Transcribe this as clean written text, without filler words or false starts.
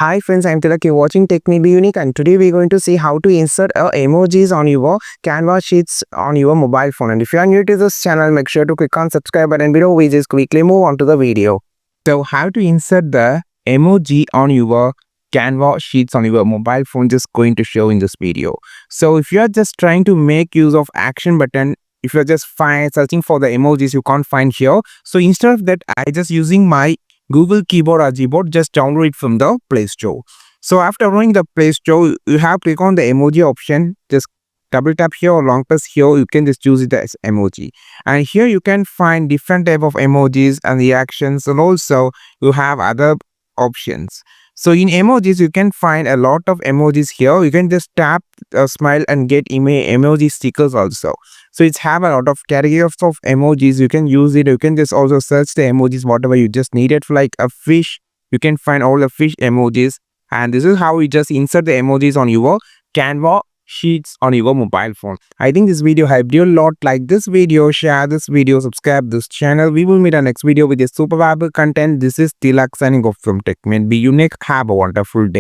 Hi friends, I'm Tilak. You're watching Tech May Be Unique, and today we're going to see how to insert emojis on your canvas sheets on your mobile phone. And if you are new to this channel, make sure to click on subscribe button below. We just quickly move on to the video. So how to insert the emoji on your canvas sheets on your mobile phone, just going to show in this video. So if you are just trying to make use of action button, if you're just searching for the emojis you can't find here, so instead of that I just using my Google keyboard or Gboard, just download it from the Play Store. So after running the Play Store, you have click on the emoji option. Just double tap here or long press here. You can just choose it as emoji. And here you can find different type of emojis and reactions, and also you have other options. So in emojis, you can find a lot of emojis here. You can just tap a smile and get emoji stickers also. So it's have a lot of categories of emojis. You can use it. You can just also search the emojis whatever you just needed. For like a fish, you can find all the fish emojis. And this is how you just insert the emojis on your Canva sheets on your mobile phone. I think this video helped you a lot. Like this video, share this video, subscribe this channel. We will meet our next video with a super valuable content. This is Tilak signing off from Tech May Be Unique. Have a wonderful day.